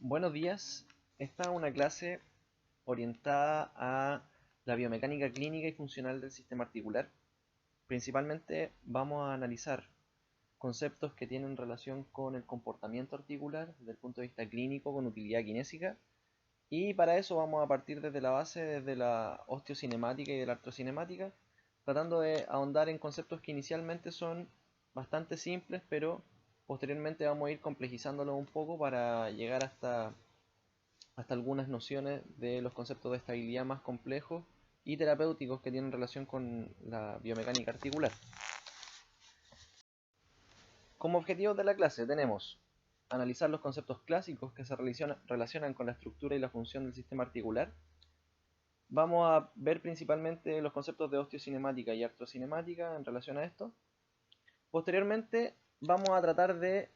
Buenos días. Esta es una clase orientada a la biomecánica clínica y funcional del sistema articular. Principalmente vamos a analizar conceptos que tienen relación con el comportamiento articular desde el punto de vista clínico con utilidad kinésica. Y para eso vamos a partir desde la base, desde la osteocinemática y de la artrocinemática, tratando de ahondar en conceptos que inicialmente son bastante simples, pero posteriormente vamos a ir complejizándolos un poco para llegar hasta algunas nociones de los conceptos de estabilidad más complejos y terapéuticos que tienen relación con la biomecánica articular. Como objetivos de la clase tenemos analizar los conceptos clásicos que se relacionan con la estructura y la función del sistema articular. Vamos a ver principalmente los conceptos de osteocinemática y artrocinemática en relación a esto. Posteriormente vamos a tratar de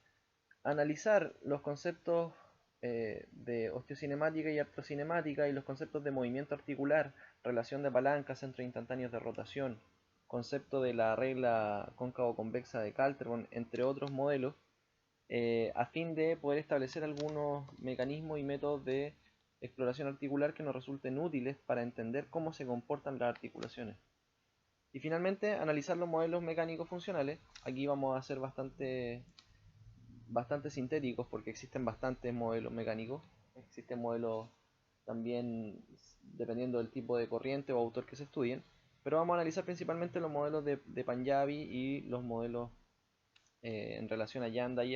analizar los conceptos de osteocinemática y artrocinemática y los conceptos de movimiento articular, relación de palanca, centros instantáneos de rotación, concepto de la regla cóncavo-convexa de Caltron, entre otros modelos, a fin de poder establecer algunos mecanismos y métodos de exploración articular que nos resulten útiles para entender cómo se comportan las articulaciones. Y finalmente, analizar los modelos mecánicos funcionales. Aquí vamos a ser bastante sintéticos porque existen bastantes modelos mecánicos. Existen modelos también dependiendo del tipo de corriente o autor que se estudien. Pero vamos a analizar principalmente los modelos de Panjabi y los modelos en relación a Yanda y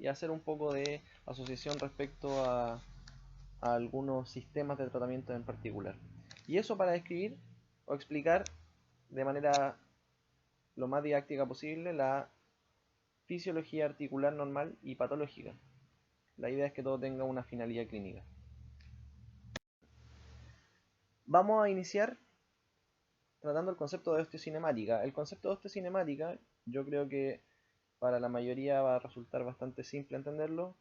hacer un poco de asociación respecto a algunos sistemas de tratamiento en particular. Y eso para describir o explicar de manera lo más didáctica posible la fisiología articular normal y patológica. La idea es que todo tenga una finalidad clínica. Vamos a iniciar tratando el concepto de osteocinemática. El concepto de osteocinemática, yo creo que para la mayoría va a resultar bastante simple entenderlo.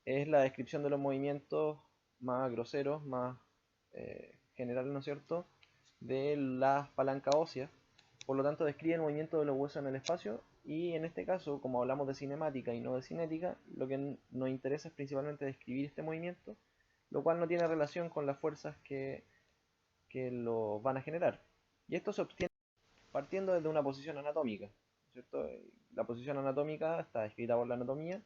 Es la descripción de los movimientos más groseros, más generales, ¿no es cierto?, de las palancas óseas. Por lo tanto, describe el movimiento de los huesos en el espacio y en este caso, como hablamos de cinemática y no de cinética, lo que nos interesa es principalmente describir este movimiento, lo cual no tiene relación con las fuerzas que lo van a generar. Y esto se obtiene partiendo desde una posición anatómica, ¿cierto? La posición anatómica está descrita por la anatomía,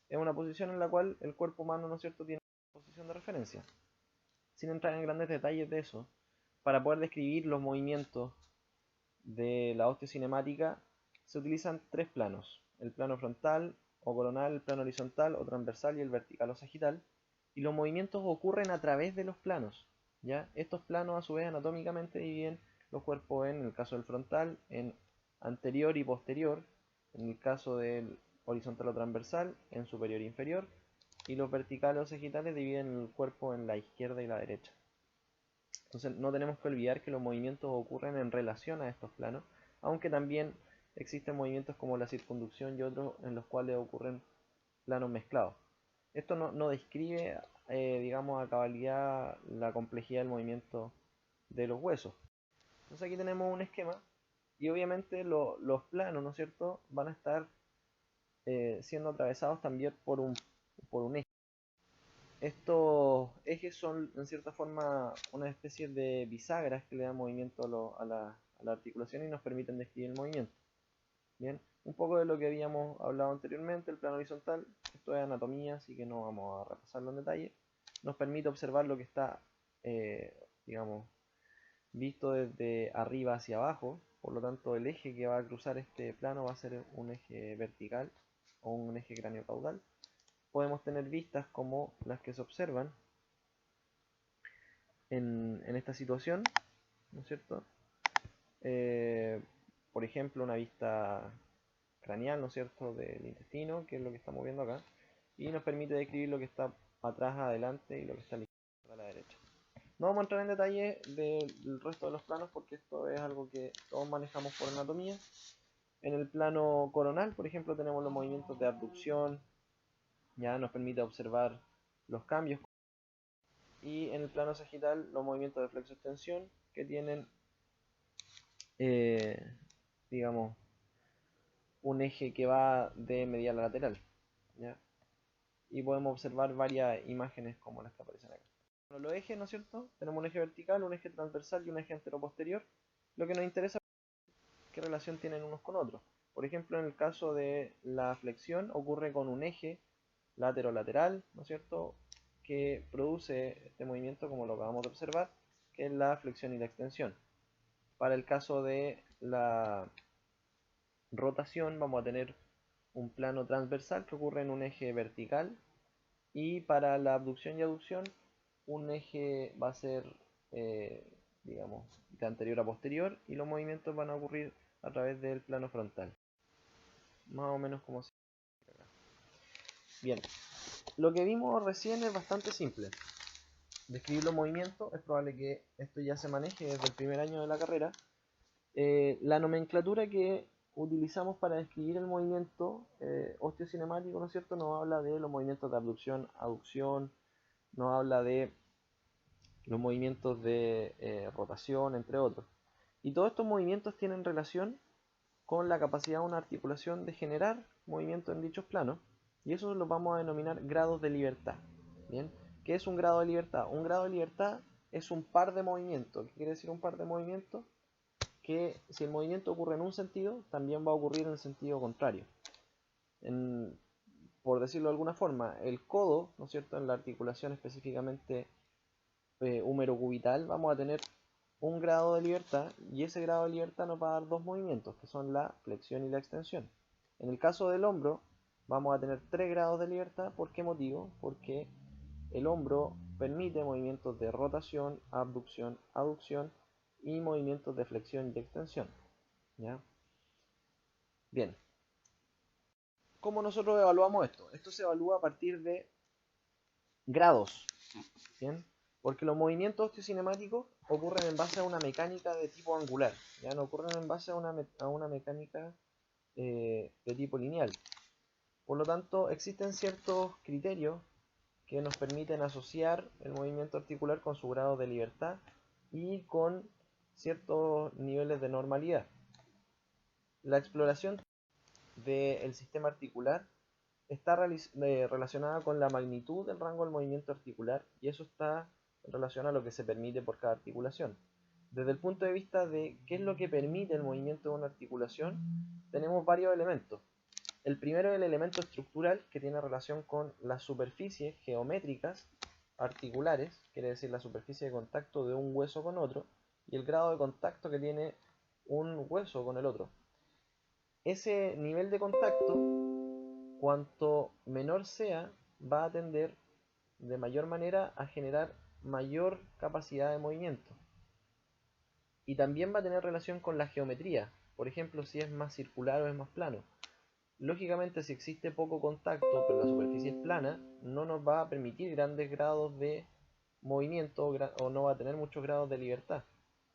es una posición en la cual el cuerpo humano, ¿no es cierto?, tiene una posición de referencia. Sin entrar en grandes detalles de eso, para poder describir los movimientos de la osteocinemática se utilizan tres planos: el plano frontal o coronal, el plano horizontal o transversal y el vertical o sagital, y los movimientos ocurren a través de los planos, ¿ya? Estos planos a su vez anatómicamente dividen los cuerpos en el caso del frontal en anterior y posterior, en el caso del horizontal o transversal en superior e inferior, y los verticales o sagitales dividen el cuerpo en la izquierda y la derecha. Entonces no tenemos que olvidar que los movimientos ocurren en relación a estos planos, aunque también existen movimientos como la circunducción y otros en los cuales ocurren planos mezclados. Esto no describe, digamos, a cabalidad la complejidad del movimiento de los huesos. Entonces aquí tenemos un esquema y obviamente los planos, ¿no es cierto?, van a estar siendo atravesados también por un eje. Estos ejes son en cierta forma una especie de bisagras que le dan movimiento a la articulación y nos permiten describir el movimiento. Bien, un poco de lo que habíamos hablado anteriormente, el plano horizontal, esto es anatomía, así que no vamos a repasarlo en detalle. Nos permite observar lo que está, digamos, visto desde arriba hacia abajo, por lo tanto el eje que va a cruzar este plano va a ser un eje vertical o un eje craniocaudal. Podemos tener vistas como las que se observan en esta situación, ¿no es cierto? Eh, por ejemplo, una vista craneal, ¿no es cierto?, del intestino, que es lo que estamos viendo acá, y nos permite describir lo que está atrás, adelante y lo que está a la izquierda, a la derecha. No vamos a entrar en detalle del resto de los planos porque esto es algo que todos manejamos por anatomía. En el plano coronal, por ejemplo, tenemos los movimientos de abducción, ya nos permite observar los cambios, y en el plano sagital los movimientos de flexo-extensión que tienen, eh, digamos, un eje que va de medial a lateral, ¿ya? y podemos observar varias imágenes como las que aparecen acá. Bueno, los ejes, ¿no es cierto? Tenemos un eje vertical, un eje transversal y un eje anteroposterior. Lo que nos interesa es qué relación tienen unos con otros. Por ejemplo, en el caso de la flexión ocurre con un eje lateral, ¿no es cierto?, que produce este movimiento como lo acabamos de observar, que es la flexión y la extensión. Para el caso de la rotación vamos a tener un plano transversal que ocurre en un eje vertical, y para la abducción y aducción un eje va a ser, eh, digamos, de anterior a posterior, y los movimientos van a ocurrir a través del plano frontal. Más o menos como se... Bien, lo que vimos recién es bastante simple. Describir los movimientos, es probable que esto ya se maneje desde el primer año de la carrera. La nomenclatura que utilizamos para describir el movimiento osteocinemático, ¿no es cierto?, nos habla de los movimientos de abducción, aducción, nos habla de los movimientos de rotación, entre otros. Y todos estos movimientos tienen relación con la capacidad de una articulación de generar movimiento en dichos planos, y eso lo vamos a denominar grados de libertad. ¿Bien? ¿Qué es un grado de libertad? Un grado de libertad es un par de movimientos. ¿Qué quiere decir un par de movimientos? Que si el movimiento ocurre en un sentido, también va a ocurrir en el sentido contrario. Por decirlo de alguna forma, el codo, ¿no es cierto?, en la articulación específicamente húmero-cubital, vamos a tener un grado de libertad, y ese grado de libertad nos va a dar dos movimientos, que son la flexión y la extensión. En el caso del hombro, vamos a tener 3 grados de libertad. ¿Por qué motivo? Porque el hombro permite movimientos de rotación, abducción, aducción y movimientos de flexión y extensión. ¿Ya? Bien. ¿Cómo nosotros evaluamos esto? Esto se evalúa a partir de grados. ¿Bien? Porque los movimientos osteocinemáticos ocurren en base a una mecánica de tipo angular, ya no ocurren en base a una mecánica de tipo lineal. Por lo tanto, existen ciertos criterios que nos permiten asociar el movimiento articular con su grado de libertad y con ciertos niveles de normalidad. La exploración del sistema articular está relacionada con la magnitud del rango del movimiento articular, y eso está en relación a lo que se permite por cada articulación. Desde el punto de vista de qué es lo que permite el movimiento de una articulación, tenemos varios elementos. El primero es el elemento estructural, que tiene relación con las superficies geométricas articulares, quiere decir la superficie de contacto de un hueso con otro, y el grado de contacto que tiene un hueso con el otro. Ese nivel de contacto, cuanto menor sea, va a tender de mayor manera a generar mayor capacidad de movimiento. Y también va a tener relación con la geometría, por ejemplo, si es más circular o es más plano. Lógicamente, si existe poco contacto, pero la superficie es plana, no nos va a permitir grandes grados de movimiento, o no va a tener muchos grados de libertad,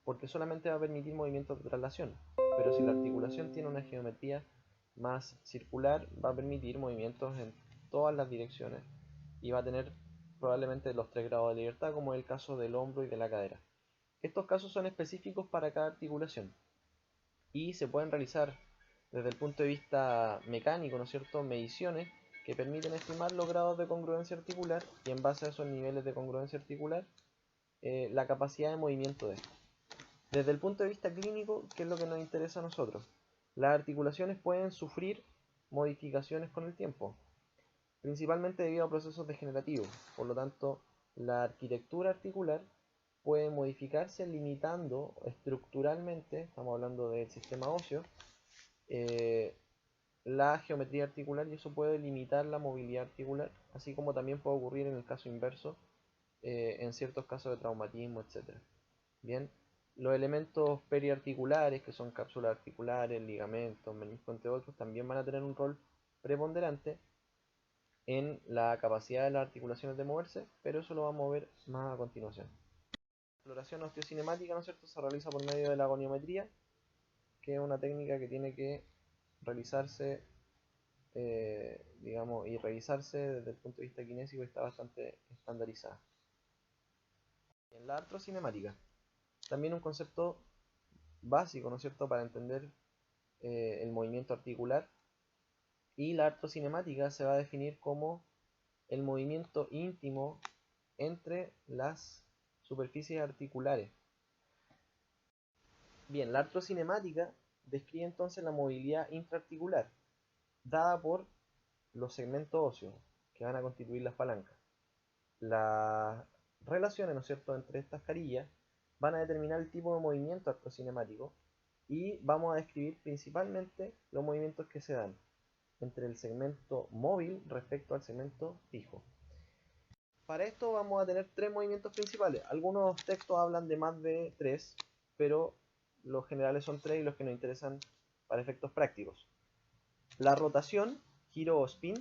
porque solamente va a permitir movimientos de traslación. Pero si la articulación tiene una geometría más circular, va a permitir movimientos en todas las direcciones, y va a tener probablemente los 3 grados de libertad, como es el caso del hombro y de la cadera. Estos casos son específicos para cada articulación y se pueden realizar desde el punto de vista mecánico, ¿no es cierto?, mediciones que permiten estimar los grados de congruencia articular, y en base a esos niveles de congruencia articular, la capacidad de movimiento de esto. Desde el punto de vista clínico, ¿qué es lo que nos interesa a nosotros? Las articulaciones pueden sufrir modificaciones con el tiempo, principalmente debido a procesos degenerativos. Por lo tanto, la arquitectura articular puede modificarse limitando estructuralmente, estamos hablando del sistema óseo, la geometría articular, y eso puede limitar la movilidad articular, así como también puede ocurrir en el caso inverso, en ciertos casos de traumatismo, etc. Bien, los elementos periarticulares, que son cápsulas articulares, ligamentos, meniscos, entre otros, también van a tener un rol preponderante en la capacidad de las articulaciones de moverse, pero eso lo vamos a ver más a continuación. La exploración osteocinemática, ¿no es cierto?, se realiza por medio de la goniometría, que es una técnica que tiene que realizarse, digamos, y revisarse desde el punto de vista kinésico, está bastante estandarizada. En la artrocinemática, también un concepto básico, ¿no es cierto?, para entender el movimiento articular. Y la artrocinemática se va a definir como el movimiento íntimo entre las superficies articulares. Bien, la artrocinemática describe entonces la movilidad intraarticular, dada por los segmentos óseos que van a constituir las palancas. Las relaciones, ¿no es cierto?, entre estas carillas van a determinar el tipo de movimiento artrocinemático y vamos a describir principalmente los movimientos que se dan entre el segmento móvil respecto al segmento fijo. Para esto vamos a tener tres movimientos principales. Algunos textos hablan de más de tres, pero los generales son tres y los que nos interesan para efectos prácticos. La rotación, giro o spin,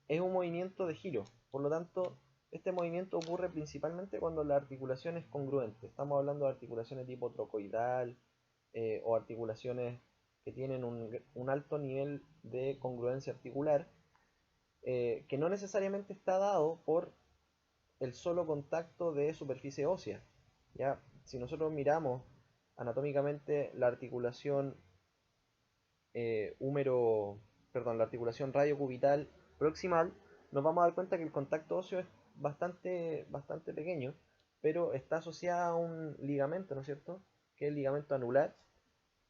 es un movimiento de giro. Por lo tanto, este movimiento ocurre principalmente cuando la articulación es congruente. Estamos hablando de articulaciones tipo trocoidal o articulaciones que tienen un alto nivel de congruencia articular, que no necesariamente está dado por el solo contacto de superficie ósea. ¿Ya? Si nosotros miramos anatómicamente la articulación la articulación radiocubital proximal, nos vamos a dar cuenta que el contacto óseo es bastante pequeño, pero está asociada a un ligamento, ¿no es cierto?, que es el ligamento anular,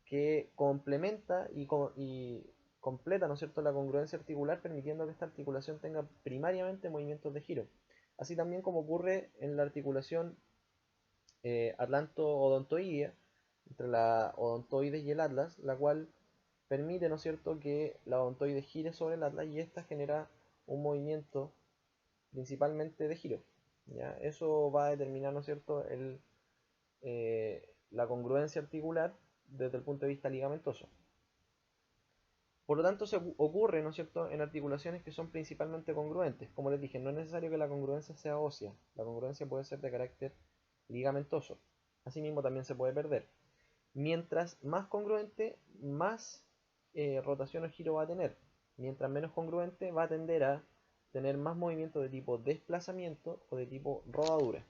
que complementa y completa, ¿no es cierto?, la congruencia articular, permitiendo que esta articulación tenga primariamente movimientos de giro. Así también como ocurre en la articulación atlanto-odontoidea, entre la odontoides y el atlas, la cual permite, ¿no es cierto?, que la odontoide gire sobre el atlas y esta genera un movimiento principalmente de giro. ¿Ya? Eso va a determinar, ¿no es cierto?, la congruencia articular desde el punto de vista ligamentoso. Por lo tanto, se ocurre, ¿no es cierto?, en articulaciones que son principalmente congruentes. Como les dije, no es necesario que la congruencia sea ósea. La congruencia puede ser de carácter ligamentoso. Asimismo, también se puede perder. Mientras más congruente, más rotación o giro va a tener. Mientras menos congruente, va a tender a tener más movimiento de tipo desplazamiento o de tipo rodadura.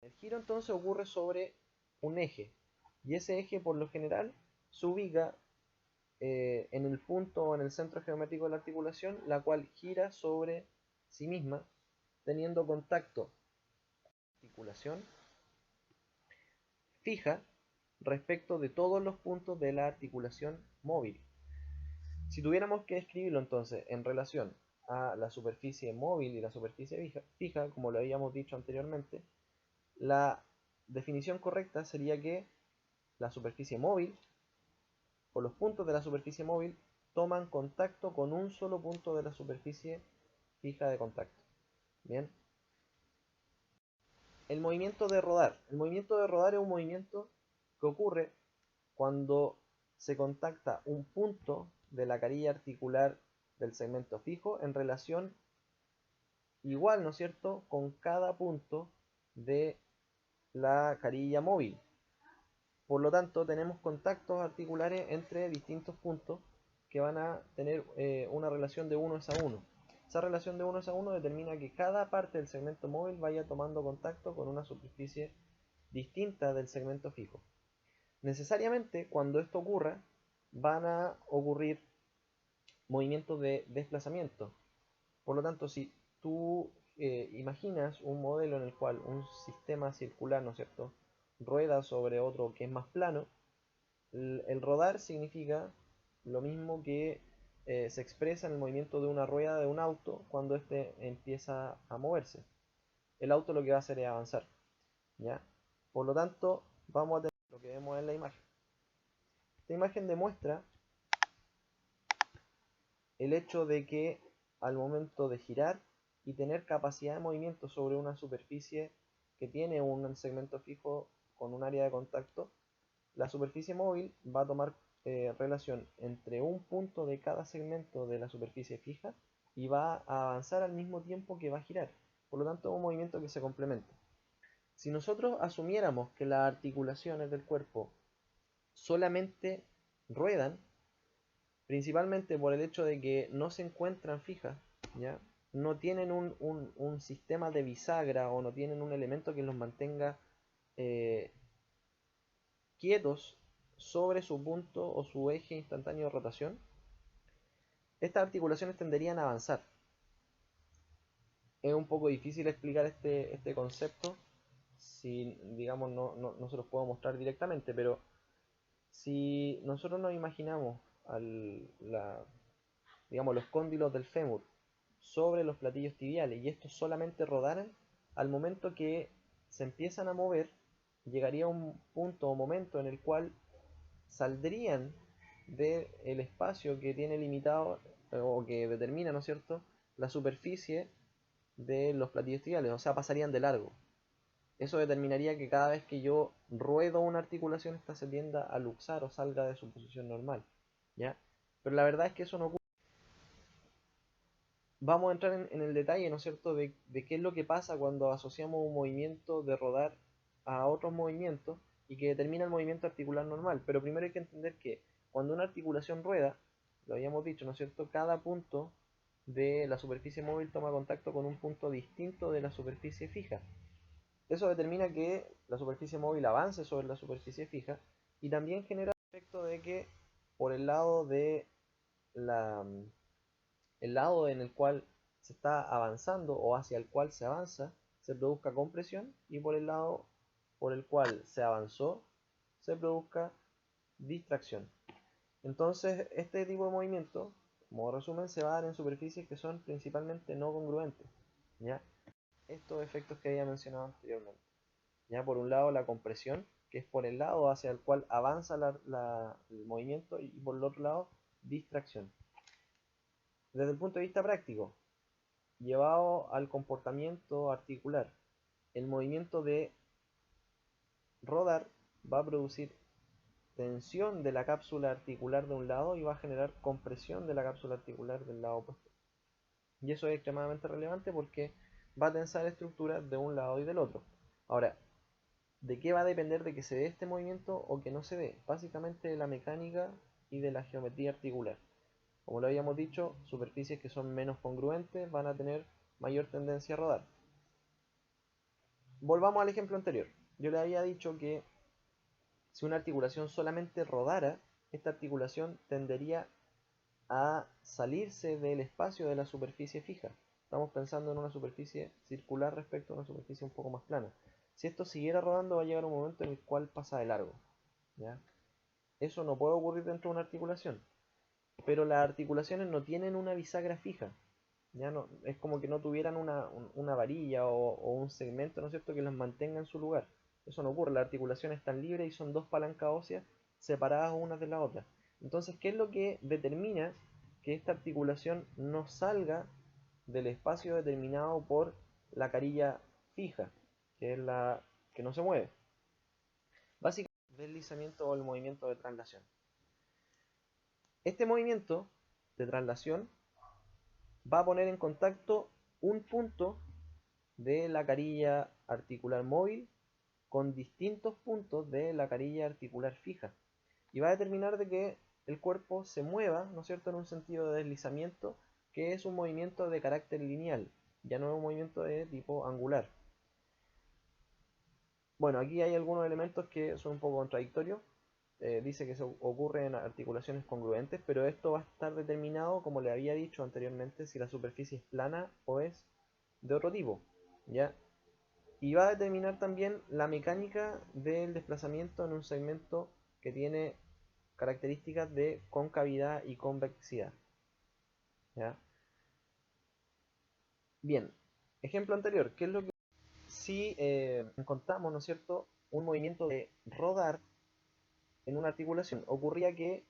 El giro entonces ocurre sobre un eje, y ese eje por lo general se ubica en el punto o en el centro geométrico de la articulación, la cual gira sobre sí misma, teniendo contacto articulación fija respecto de todos los puntos de la articulación móvil. Si tuviéramos que describirlo entonces en relación a la superficie móvil y la superficie fija, como lo habíamos dicho anteriormente, la definición correcta sería que la superficie móvil o los puntos de la superficie móvil toman contacto con un solo punto de la superficie fija de contacto. Bien. El movimiento de rodar. El movimiento de rodar es un movimiento que ocurre cuando se contacta un punto de la carilla articular del segmento fijo en relación igual, ¿no es cierto?, con cada punto de la carilla móvil. Por lo tanto, tenemos contactos articulares entre distintos puntos que van a tener una relación de 1 a 1. Esa relación de 1 a 1 determina que cada parte del segmento móvil vaya tomando contacto con una superficie distinta del segmento fijo. Necesariamente, cuando esto ocurra, van a ocurrir movimientos de desplazamiento. Por lo tanto, si tú imaginas un modelo en el cual un sistema circular, ¿no es cierto?, rueda sobre otro que es más plano, el rodar significa lo mismo que se expresa en el movimiento de una rueda de un auto cuando éste empieza a moverse. El auto lo que va a hacer es avanzar, ¿ya? Por lo tanto, vamos a tener lo que vemos en la imagen. Esta imagen demuestra el hecho de que al momento de girar y tener capacidad de movimiento sobre una superficie que tiene un segmento fijo con un área de contacto, la superficie móvil va a tomar relación entre un punto de cada segmento de la superficie fija y va a avanzar al mismo tiempo que va a girar. Por lo tanto, es un movimiento que se complementa. Si nosotros asumiéramos que las articulaciones del cuerpo solamente ruedan, principalmente por el hecho de que no se encuentran fijas, ¿ya? No tienen un sistema de bisagra o no tienen un elemento que los mantenga quietos sobre su punto o su eje instantáneo de rotación, estas articulaciones tenderían a avanzar. es un poco difícil explicar este concepto si, digamos, no se los puedo mostrar directamente, pero si nosotros nos imaginamos digamos, los cóndilos del fémur sobre los platillos tibiales y estos solamente rodaran, al momento que se empiezan a mover, llegaría un punto o momento en el cual saldrían del espacio que tiene limitado o que determina, ¿no es cierto?, la superficie de los platillos tibiales, o sea, pasarían de largo. Eso determinaría que cada vez que yo ruedo una articulación, esta se tienda a luxar o salga de su posición normal, ¿ya? Pero la verdad es que eso no ocurre. Vamos a entrar en el detalle, ¿no es cierto?, de qué es lo que pasa cuando asociamos un movimiento de rodar a otros movimientos y que determina el movimiento articular normal. Pero primero hay que entender que cuando una articulación rueda, lo habíamos dicho, ¿no es cierto?, cada punto de la superficie móvil toma contacto con un punto distinto de la superficie fija. Eso determina que la superficie móvil avance sobre la superficie fija y también genera el efecto de que por la, el lado en el cual se está avanzando o hacia el cual se avanza se produzca compresión y por el lado por el cual se avanzó se produzca distracción. Entonces este tipo de movimiento, como resumen, se va a dar en superficies que son principalmente no congruentes, ¿ya? Estos efectos que había mencionado anteriormente. ¿Ya? Por un lado la compresión, que es por el lado hacia el cual avanza el movimiento, y por el otro lado distracción. Desde el punto de vista práctico, llevado al comportamiento articular, el movimiento de rodar va a producir tensión de la cápsula articular de un lado y va a generar compresión de la cápsula articular del lado opuesto. Y eso es extremadamente relevante porque va a tensar estructuras de un lado y del otro. Ahora, ¿de qué va a depender de que se dé este movimiento o que no se dé? Básicamente de la mecánica y de la geometría articular. Como lo habíamos dicho, superficies que son menos congruentes van a tener mayor tendencia a rodar. Volvamos al ejemplo anterior. Yo le había dicho que si una articulación solamente rodara, esta articulación tendería a salirse del espacio de la superficie fija. Estamos pensando en una superficie circular respecto a una superficie un poco más plana. Si esto siguiera rodando, va a llegar un momento en el cual pasa de largo, ¿ya? Eso no puede ocurrir dentro de una articulación, pero las articulaciones no tienen una bisagra fija, ¿ya? No, es como que no tuvieran una varilla o un segmento, ¿no es cierto?, que las mantenga en su lugar. Eso no ocurre, las articulaciones están libres y son dos palancas óseas separadas unas de la otra. Entonces, ¿qué es lo que determina que esta articulación no salga del espacio determinado por la carilla fija, que es la que no se mueve? Básicamente, el deslizamiento o el movimiento de traslación. Este movimiento de traslación va a poner en contacto un punto de la carilla articular móvil con distintos puntos de la carilla articular fija y va a determinar de que el cuerpo se mueva, ¿no es cierto?, en un sentido de deslizamiento que es un movimiento de carácter lineal, ya no es un movimiento de tipo angular. Bueno, aquí hay algunos elementos que son un poco contradictorios. Dice que eso ocurre en articulaciones congruentes, pero esto va a estar determinado, como le había dicho anteriormente, si la superficie es plana o es de otro tipo, ¿ya? Y va a determinar también la mecánica del desplazamiento en un segmento que tiene características de concavidad y convexidad, ¿ya? Bien, ejemplo anterior, ¿qué es lo que si encontramos, ¿no es cierto?, un movimiento de rodar en una articulación? Ocurría que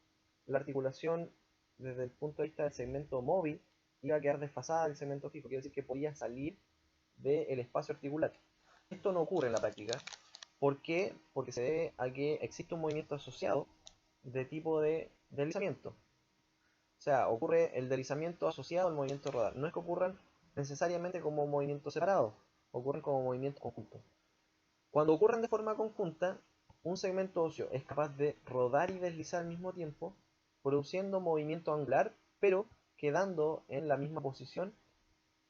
la articulación, desde el punto de vista del segmento móvil, iba a quedar desfasada del segmento fijo, quiere decir que podía salir del espacio articular. Esto no ocurre en la práctica. ¿Por qué? Porque se debe a que existe un movimiento asociado de tipo de deslizamiento. O sea, ocurre el deslizamiento asociado al movimiento de rodar. No es que ocurran necesariamente como movimientos separados, ocurren como movimientos conjuntos. Cuando ocurren de forma conjunta, un segmento óseo es capaz de rodar y deslizar al mismo tiempo, produciendo movimiento angular, pero quedando en la misma posición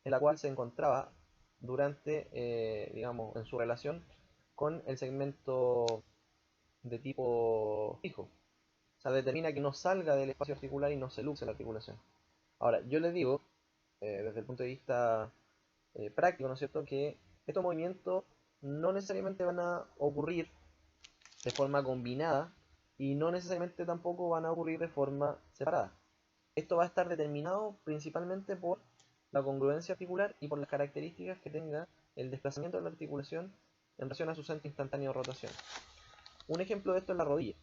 en la cual se encontraba durante, digamos, en su relación con el segmento de tipo fijo. O sea, determina que no salga del espacio articular y no se luxe la articulación. Ahora, yo les digo, desde el punto de vista práctico, ¿no es cierto?, que estos movimientos no necesariamente van a ocurrir de forma combinada y no necesariamente tampoco van a ocurrir de forma separada. Esto va a estar determinado principalmente por la congruencia articular y por las características que tenga el desplazamiento de la articulación en relación a su centro instantáneo de rotación. Un ejemplo de esto es la rodilla.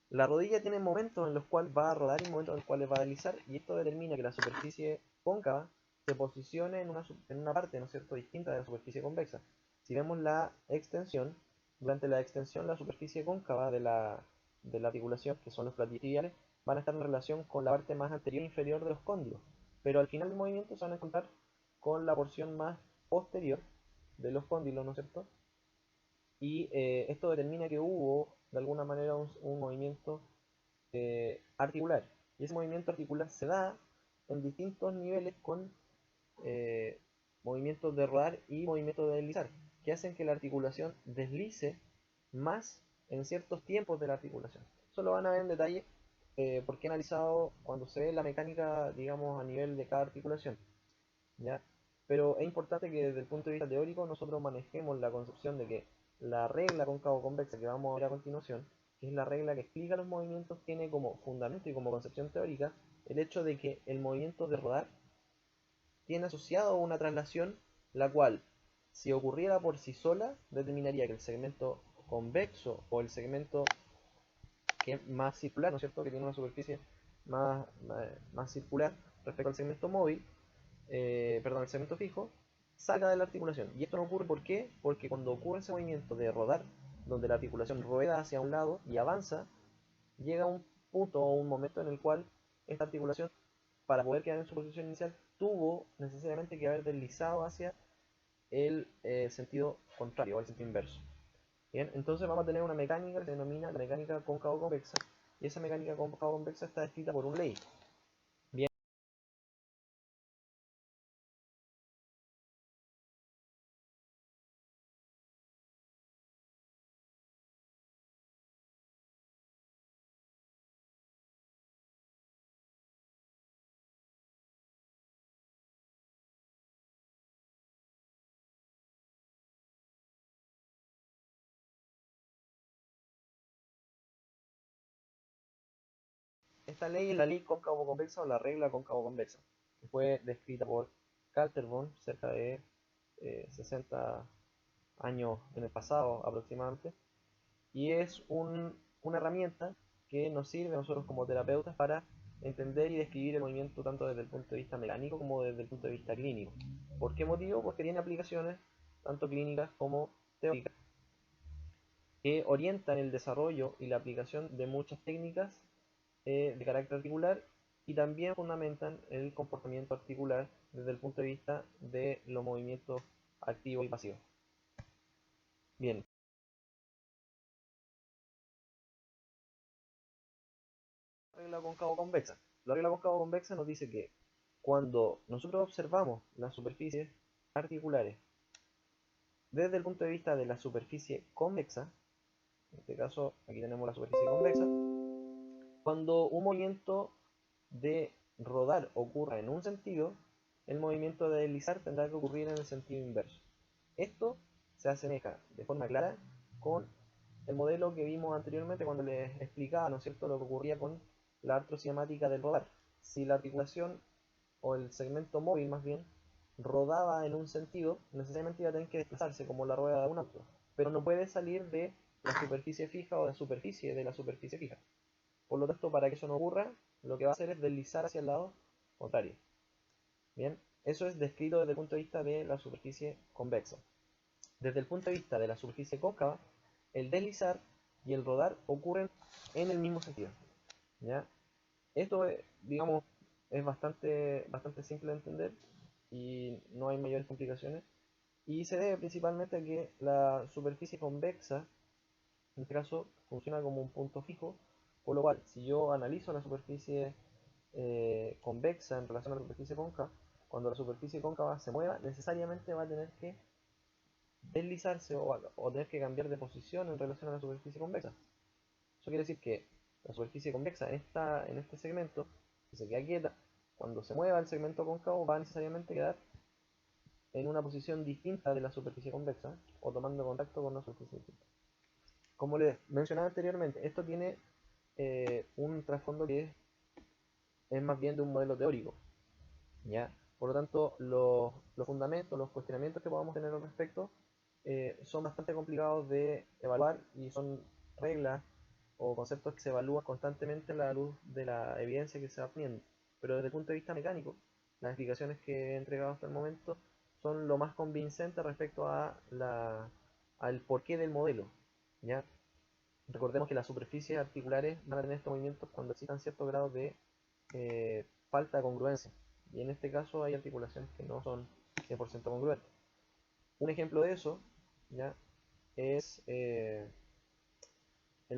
La rodilla tiene momentos en los cuales va a rodar y momentos en los cuales va a deslizar, y esto determina que la superficie cóncava se posicione en una parte, ¿no es cierto?, distinta de la superficie convexa. Si vemos la extensión, durante la extensión la superficie cóncava de la articulación, que son los platifidiales, van a estar en relación con la parte más anterior e inferior de los cóndilos, pero al final del movimiento se van a encontrar con la porción más posterior de los cóndilos, ¿no es cierto? Y esto determina que hubo de alguna manera un movimiento articular, y ese movimiento articular se da en distintos niveles con eh, movimientos de rodar y movimientos de deslizar, que hacen que la articulación deslice más en ciertos tiempos de la articulación. Eso lo van a ver en detalle porque he analizado cuando se ve la mecánica, digamos, a nivel de cada articulación, ¿ya? Pero es importante que desde el punto de vista teórico nosotros manejemos la concepción de que la regla cóncavo-convexa que vamos a ver a continuación, que es la regla que explica los movimientos, tiene como fundamento y como concepción teórica el hecho de que el movimiento de rodar tiene asociado una traslación, la cual, si ocurriera por sí sola, determinaría que el segmento convexo o el segmento que es más circular, ¿no es cierto?, que tiene una superficie más circular respecto al segmento móvil, perdón, el segmento fijo, salga de la articulación. Y esto no ocurre, ¿por qué? Porque cuando ocurre ese movimiento de rodar, donde la articulación rueda hacia un lado y avanza, llega a un punto o un momento en el cual esta articulación, para poder quedar en su posición inicial, tuvo necesariamente que haber deslizado hacia el sentido contrario o el sentido inverso. Bien, entonces vamos a tener una mecánica que se denomina la mecánica cóncavo-convexa, y esa mecánica cóncavo-convexa está descrita por un ley. Bien, esta ley es la ley cóncavo-convexa o la regla cóncavo-convexa, que fue descrita por Kaltenborn cerca de 60 años en el pasado aproximadamente, y es una herramienta que nos sirve a nosotros como terapeutas para entender y describir el movimiento tanto desde el punto de vista mecánico como desde el punto de vista clínico. ¿Por qué motivo? Porque tiene aplicaciones tanto clínicas como teóricas que orientan el desarrollo y la aplicación de muchas técnicas de carácter articular, y también fundamentan el comportamiento articular desde el punto de vista de los movimientos activos y pasivos. Bien, la regla cóncavo-convexa. La regla cóncavo-convexa nos dice que cuando nosotros observamos las superficies articulares desde el punto de vista de la superficie convexa, en este caso aquí tenemos la superficie convexa, cuando un movimiento de rodar ocurra en un sentido, el movimiento de deslizar tendrá que ocurrir en el sentido inverso. Esto se asemeja de forma clara con el modelo que vimos anteriormente cuando les explicaba, ¿no es cierto?, lo que ocurría con la artrocinemática del rodar. Si la articulación o el segmento móvil más bien rodaba en un sentido, necesariamente iba a tener que desplazarse como la rueda de un auto, pero no puede salir de la superficie fija o de la superficie fija. Por lo tanto, para que eso no ocurra, lo que va a hacer es deslizar hacia el lado contrario. Bien, eso es descrito desde el punto de vista de la superficie convexa. Desde el punto de vista de la superficie cóncava, el deslizar y el rodar ocurren en el mismo sentido, ¿ya? Esto, digamos, es bastante simple de entender y no hay mayores complicaciones. Y se debe principalmente a que la superficie convexa, en este caso, funciona como un punto fijo, por lo cual, si yo analizo la superficie convexa en relación a la superficie cóncava, cuando la superficie cóncava se mueva, necesariamente va a tener que deslizarse o tener que cambiar de posición en relación a la superficie convexa. Eso quiere decir que la superficie convexa en este segmento, si se queda quieta, cuando se mueva el segmento cóncavo va a necesariamente quedar en una posición distinta de la superficie convexa o tomando contacto con una superficie distinta. Como les mencionaba anteriormente, esto tiene un trasfondo que es más bien de un modelo teórico, ¿ya? Por lo tanto, los fundamentos, los cuestionamientos que podamos tener al respecto son bastante complicados de evaluar y son reglas o conceptos que se evalúan constantemente a la luz de la evidencia que se va obteniendo. Pero desde el punto de vista mecánico, las explicaciones que he entregado hasta el momento son lo más convincente respecto a al porqué del modelo, ¿ya? Recordemos que las superficies articulares van a tener estos movimientos cuando existan ciertos grados de falta de congruencia. Y en este caso hay articulaciones que no son 100% congruentes. Un ejemplo de eso, ¿ya? Es el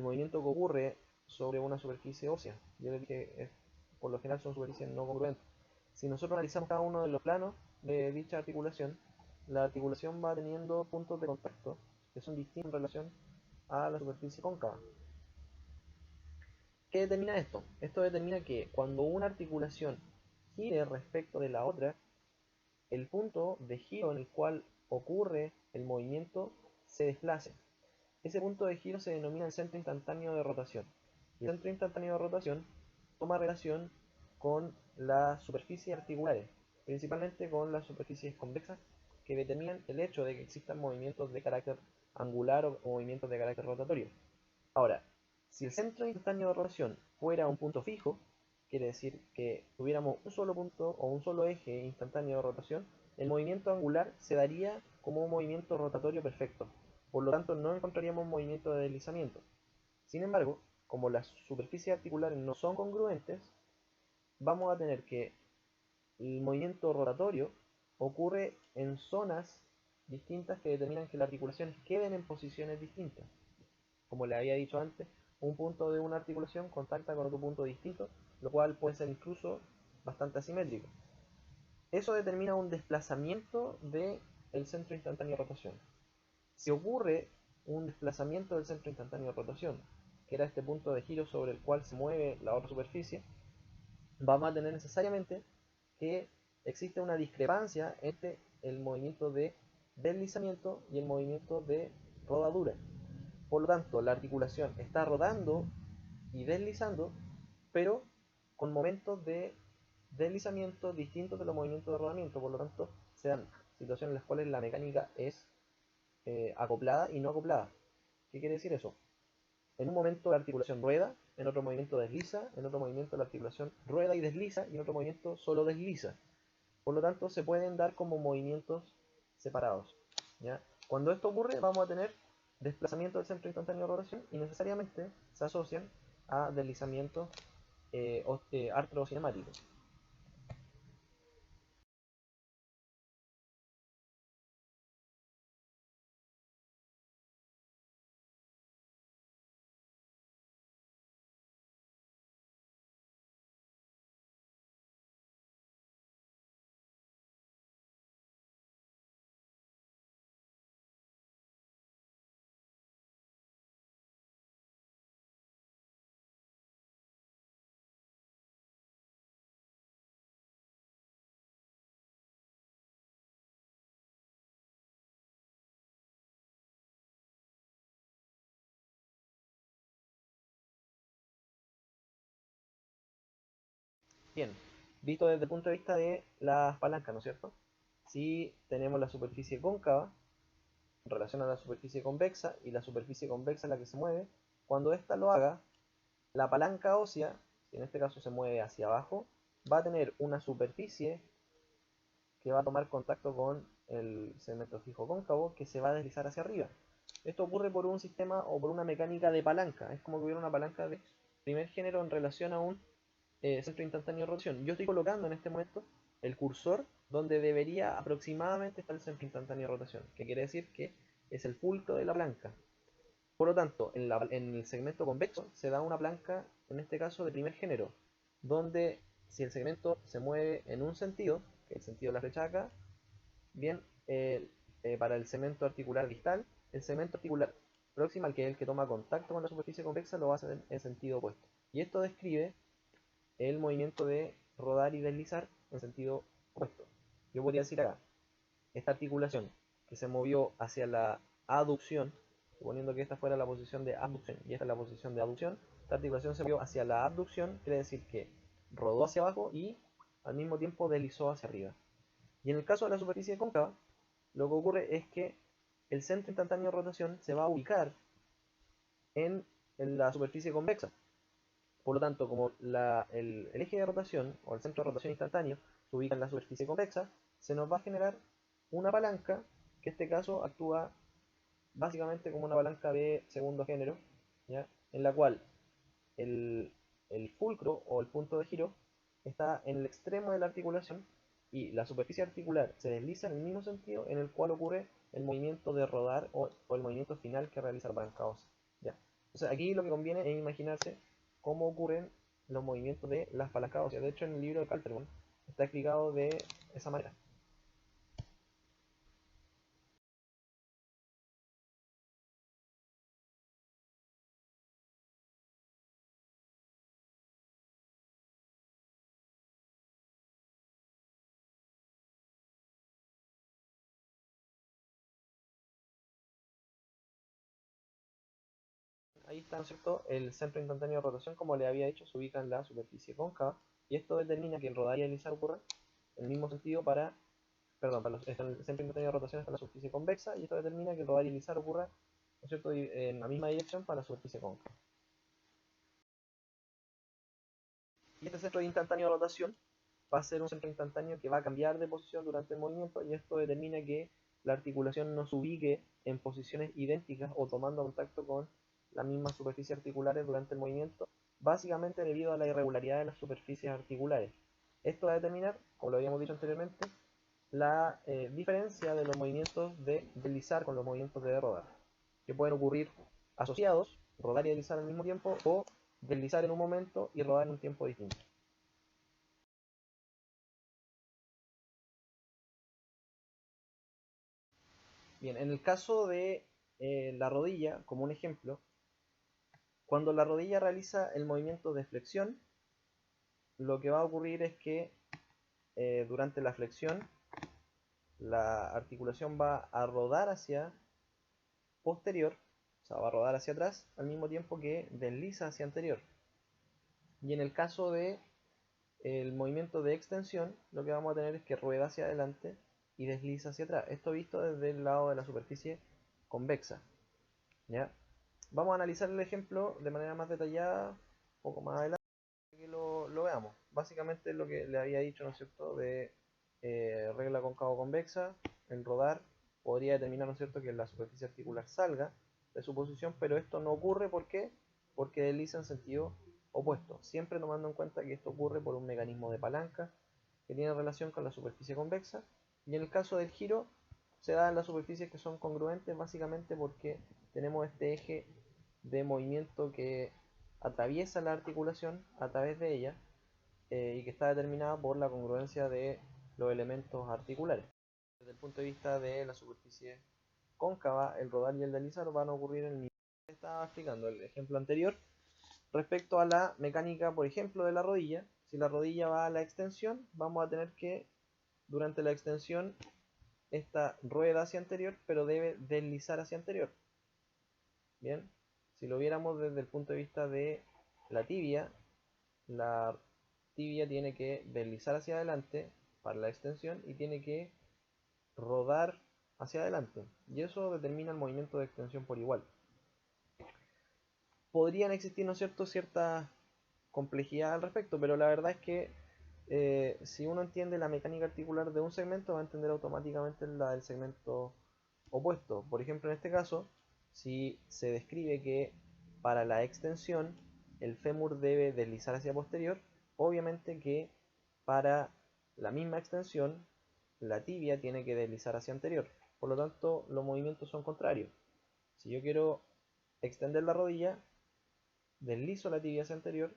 movimiento que ocurre sobre una superficie ósea. Yo les dije, por lo general son superficies no congruentes. Si nosotros analizamos cada uno de los planos de dicha articulación, la articulación va teniendo puntos de contacto que son distintos en relación a la superficie cóncava. ¿Qué determina esto? Esto determina que cuando una articulación gire respecto de la otra, el punto de giro en el cual ocurre el movimiento se desplace. Ese punto de giro se denomina el centro instantáneo de rotación. Y el centro instantáneo de rotación toma relación con las superficies articulares, principalmente con las superficies convexas, que determinan el hecho de que existan movimientos de carácter angular o movimientos de carácter rotatorio. Ahora, si el centro instantáneo de rotación fuera un punto fijo, quiere decir que tuviéramos un solo punto o un solo eje instantáneo de rotación, el movimiento angular se daría como un movimiento rotatorio perfecto. Por lo tanto, no encontraríamos un movimiento de deslizamiento. Sin embargo, como las superficies articulares no son congruentes, vamos a tener que el movimiento rotatorio ocurre en zonas distintas que determinan que las articulaciones queden en posiciones distintas. Como les había dicho antes, un punto de una articulación contacta con otro punto distinto, lo cual puede ser incluso bastante asimétrico. Eso determina un desplazamiento del centro instantáneo de rotación. Si ocurre un desplazamiento del centro instantáneo de rotación, que era este punto de giro sobre el cual se mueve la otra superficie, vamos a tener necesariamente que existe una discrepancia entre el movimiento de deslizamiento y el movimiento de rodadura. Por lo tanto, la articulación está rodando y deslizando, pero con momentos de deslizamiento distintos de los movimientos de rodamiento. Por lo tanto, se dan situaciones en las cuales la mecánica es acoplada y no acoplada. ¿Qué quiere decir eso? En un momento la articulación rueda, en otro movimiento desliza, en otro movimiento la articulación rueda y desliza, y en otro movimiento solo desliza. Por lo tanto, se pueden dar como movimientos separados, ¿ya? Cuando esto ocurre, vamos a tener desplazamiento del centro instantáneo de rotación y necesariamente se asocian a deslizamientos artrocinemáticos. Bien, visto desde el punto de vista de las palancas, ¿no es cierto? Si tenemos la superficie cóncava en relación a la superficie convexa y la superficie convexa es la que se mueve, cuando ésta lo haga, la palanca ósea, si en este caso se mueve hacia abajo, va a tener una superficie que va a tomar contacto con el segmento fijo cóncavo que se va a deslizar hacia arriba. Esto ocurre por un sistema o por una mecánica de palanca. Es como que hubiera una palanca de primer género en relación a un centro instantáneo de rotación. Yo estoy colocando en este momento el cursor donde debería aproximadamente estar el centro instantáneo de rotación, que quiere decir que es el fulcro de la palanca. Por lo tanto, en el segmento convexo se da una palanca, en este caso de primer género, donde si el segmento se mueve en un sentido, que es el sentido de la flecha acá, bien, para el segmento articular distal, el segmento articular proximal, que es el que toma contacto con la superficie convexa, lo va a hacer en sentido opuesto. Y esto describe el movimiento de rodar y deslizar en sentido opuesto. Yo podría decir acá, esta articulación que se movió hacia la aducción, suponiendo que esta fuera la posición de abducción y esta es la posición de aducción, esta articulación se movió hacia la abducción, quiere decir que rodó hacia abajo y al mismo tiempo deslizó hacia arriba. Y en el caso de la superficie cóncava, lo que ocurre es que el centro instantáneo de rotación se va a ubicar en la superficie convexa. Por lo tanto, como el eje de rotación o el centro de rotación instantáneo se ubica en la superficie convexa, se nos va a generar una palanca que en este caso actúa básicamente como una palanca de segundo género, ¿ya? En la cual el, el fulcro o el punto de giro está en el extremo de la articulación y la superficie articular se desliza en el mismo sentido en el cual ocurre el movimiento de rodar o el movimiento final que realiza la palanca ósea. ¿Ya? Entonces aquí lo que conviene es imaginarse cómo ocurren los movimientos de las palancas óseas. De hecho, en el libro de Calterman está explicado de esa manera. Ahí está, ¿no es cierto? El centro instantáneo de rotación, como le había dicho, se ubica en la superficie cóncava y esto determina que el rodar y deslizar ocurran en el mismo sentido perdón, el centro instantáneo de rotación está en la superficie convexa y esto determina que el rodar y deslizar ocurra, ¿no es cierto?, en la misma dirección para la superficie cóncava. Y este centro instantáneo de rotación va a ser un centro instantáneo que va a cambiar de posición durante el movimiento y esto determina que la articulación no se ubique en posiciones idénticas o tomando contacto con las mismas superficies articulares durante el movimiento, básicamente debido a la irregularidad de las superficies articulares. Esto va a determinar, como lo habíamos dicho anteriormente, la diferencia de los movimientos de deslizar con los movimientos de rodar, que pueden ocurrir asociados, rodar y deslizar al mismo tiempo, o deslizar en un momento y rodar en un tiempo distinto. Bien, en el caso de la rodilla, como un ejemplo, cuando la rodilla realiza el movimiento de flexión, lo que va a ocurrir es que durante la flexión la articulación va a rodar hacia posterior, o sea, va a rodar hacia atrás al mismo tiempo que desliza hacia anterior. Y en el caso de el movimiento de extensión, lo que vamos a tener es que rueda hacia adelante y desliza hacia atrás. Esto visto desde el lado de la superficie convexa. ¿Ya? Vamos a analizar el ejemplo de manera más detallada un poco más adelante para que lo veamos. Básicamente es lo que le había dicho, ¿no es cierto?, de regla cóncavo-convexa, el rodar podría determinar, ¿no es cierto?, que la superficie articular salga de su posición, pero esto no ocurre, ¿por qué? Porque desliza en sentido opuesto, siempre tomando en cuenta que esto ocurre por un mecanismo de palanca que tiene relación con la superficie convexa, y en el caso del giro se da en las superficies que son congruentes básicamente porque tenemos este eje de movimiento que atraviesa la articulación a través de ella y que está determinada por la congruencia de los elementos articulares. Desde el punto de vista de la superficie cóncava, el rodar y el deslizar van a ocurrir en el mismo. Estaba explicando el ejemplo anterior respecto a la mecánica, por ejemplo, de la rodilla. Si la rodilla va a la extensión, vamos a tener que durante la extensión esta rueda hacia anterior, pero debe deslizar hacia anterior. Bien, si lo viéramos desde el punto de vista de la tibia tiene que deslizar hacia adelante para la extensión y tiene que rodar hacia adelante. Y eso determina el movimiento de extensión por igual. Podrían existir, ¿no es cierto?, cierta complejidad al respecto, pero la verdad es que si uno entiende la mecánica articular de un segmento, va a entender automáticamente la del segmento opuesto. Por ejemplo, en este caso, si se describe que para la extensión el fémur debe deslizar hacia posterior, obviamente que para la misma extensión la tibia tiene que deslizar hacia anterior. Por lo tanto, los movimientos son contrarios. Si yo quiero extender la rodilla, deslizo la tibia hacia anterior,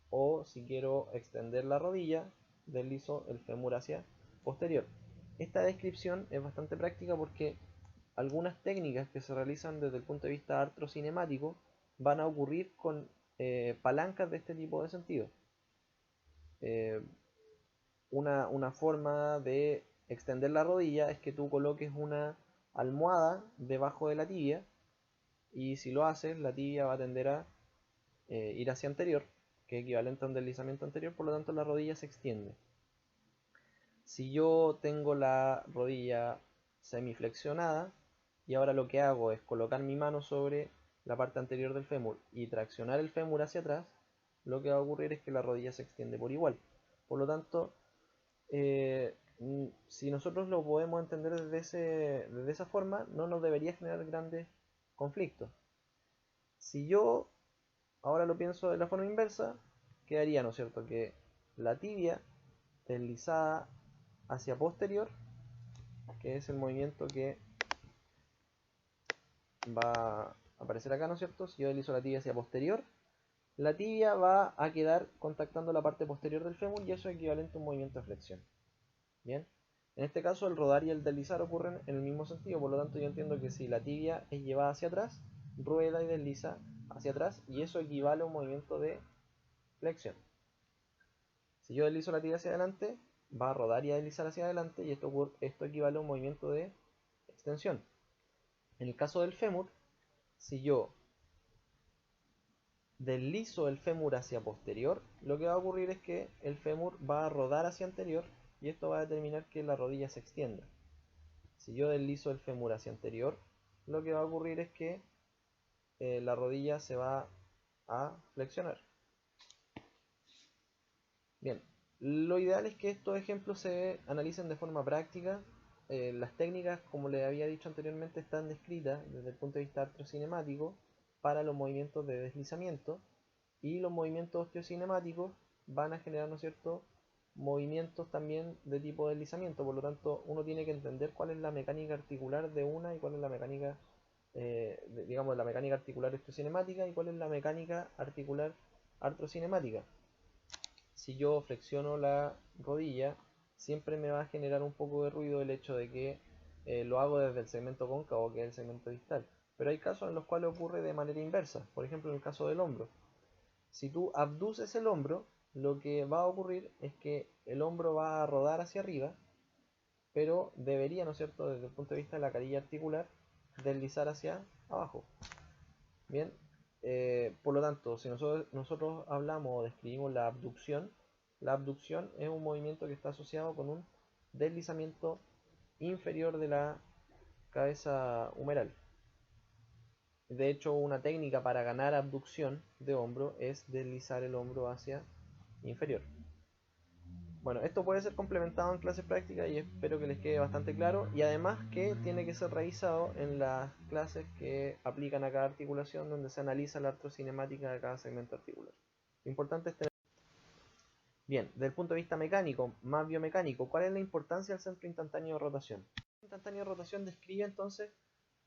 o si quiero extender la rodilla, deslizo el fémur hacia posterior. Esta descripción es bastante práctica porque algunas técnicas que se realizan desde el punto de vista artrocinemático van a ocurrir con palancas de este tipo de sentido. Eh, una forma de extender la rodilla es que tú coloques una almohada debajo de la tibia, y si lo haces, la tibia va a tender a ir hacia anterior, que es equivalente a un deslizamiento anterior, por lo tanto la rodilla se extiende. Si yo tengo la rodilla semiflexionada y ahora lo que hago es colocar mi mano sobre la parte anterior del fémur y traccionar el fémur hacia atrás, lo que va a ocurrir es que la rodilla se extiende por igual. Por lo tanto, si nosotros lo podemos entender desde esa forma, no nos debería generar grandes conflictos. Si yo ahora lo pienso de la forma inversa, quedaría, ¿no es cierto?, que la tibia deslizada hacia posterior, que es el movimiento que va a aparecer acá, ¿no es cierto? Si yo deslizo la tibia hacia posterior, la tibia va a quedar contactando la parte posterior del fémur y eso es equivalente a un movimiento de flexión. Bien, en este caso el rodar y el deslizar ocurren en el mismo sentido, por lo tanto yo entiendo que si la tibia es llevada hacia atrás, rueda y desliza hacia atrás y eso equivale a un movimiento de flexión. Si yo deslizo la tibia hacia adelante, va a rodar y a deslizar hacia adelante y esto equivale a un movimiento de extensión. En el caso del fémur, si yo deslizo el fémur hacia posterior, lo que va a ocurrir es que el fémur va a rodar hacia anterior y esto va a determinar que la rodilla se extienda. Si yo deslizo el fémur hacia anterior, lo que va a ocurrir es que la rodilla se va a flexionar. Bien, lo ideal es que estos ejemplos se analicen de forma práctica. Las técnicas, como les había dicho anteriormente, están descritas desde el punto de vista artrocinemático para los movimientos de deslizamiento, y los movimientos osteocinemáticos van a generar, ¿no es cierto?, movimientos también de tipo deslizamiento. Por lo tanto, uno tiene que entender cuál es la mecánica articular de una y cuál es la mecánica, digamos, la mecánica articular osteocinemática y cuál es la mecánica articular artrocinemática. Si yo flexiono la rodilla, siempre me va a generar un poco de ruido el hecho de que lo hago desde el segmento cóncavo, que es el segmento distal. Pero hay casos en los cuales ocurre de manera inversa. Por ejemplo, en el caso del hombro. Si tú abduces el hombro, lo que va a ocurrir es que el hombro va a rodar hacia arriba, pero debería, ¿no es cierto?, desde el punto de vista de la carilla articular, deslizar hacia abajo. Bien, por lo tanto, si nosotros hablamos o describimos la abducción es un movimiento que está asociado con un deslizamiento inferior de la cabeza humeral. De hecho, una técnica para ganar abducción de hombro es deslizar el hombro hacia inferior. Bueno, esto puede ser complementado en clases prácticas y espero que les quede bastante claro, y además que tiene que ser revisado en las clases que aplican a cada articulación, donde se analiza la artrocinemática de cada segmento articular. Lo importante es tener... Bien, desde el punto de vista mecánico, más biomecánico, ¿cuál es la importancia del centro instantáneo de rotación? El centro instantáneo de rotación describe entonces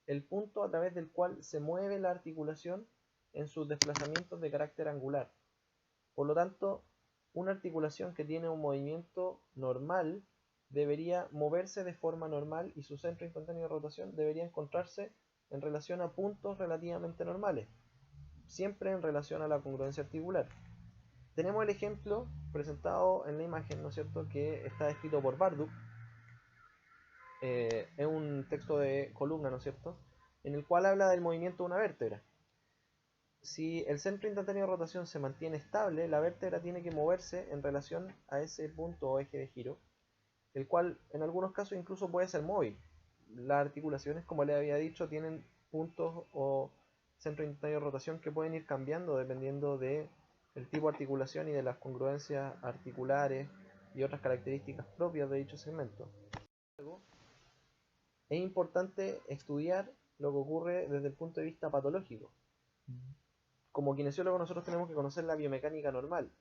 el punto a través del cual se mueve la articulación en sus desplazamientos de carácter angular. Por lo tanto, una articulación que tiene un movimiento normal debería moverse de forma normal y su centro instantáneo de rotación debería encontrarse en relación a puntos relativamente normales, siempre en relación a la congruencia articular. Tenemos el ejemplo presentado en la imagen, ¿no es cierto?, que está escrito por Barduk. Es un texto de columna, ¿no es cierto?, en el cual habla del movimiento de una vértebra. Si el centro instantáneo de rotación se mantiene estable, la vértebra tiene que moverse en relación a ese punto o eje de giro, el cual en algunos casos incluso puede ser móvil. Las articulaciones, como les había dicho, tienen puntos o centro instantáneo de rotación que pueden ir cambiando dependiendo del tipo de articulación y de las congruencias articulares y otras características propias de dicho segmento. Es importante estudiar lo que ocurre desde el punto de vista patológico. Como kinesiólogos nosotros tenemos que conocer la biomecánica normal.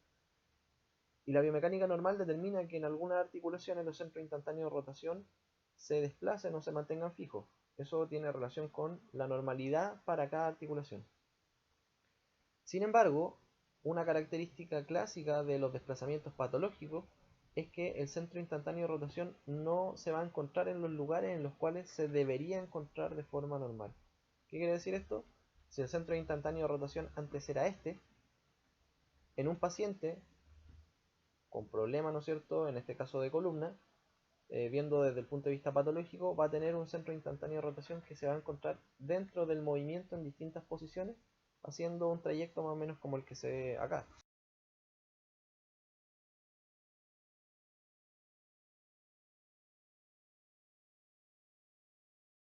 Y la biomecánica normal determina que en algunas articulaciones los centros instantáneos de rotación se desplacen o se mantengan fijos. Eso tiene relación con la normalidad para cada articulación. Sin embargo, una característica clásica de los desplazamientos patológicos es que el centro instantáneo de rotación no se va a encontrar en los lugares en los cuales se debería encontrar de forma normal. ¿Qué quiere decir esto? Si el centro instantáneo de rotación antes era este, en un paciente con problema, ¿no es cierto?, en este caso de columna, viendo desde el punto de vista patológico, va a tener un centro instantáneo de rotación que se va a encontrar dentro del movimiento en distintas posiciones, haciendo un trayecto más o menos como el que se ve acá.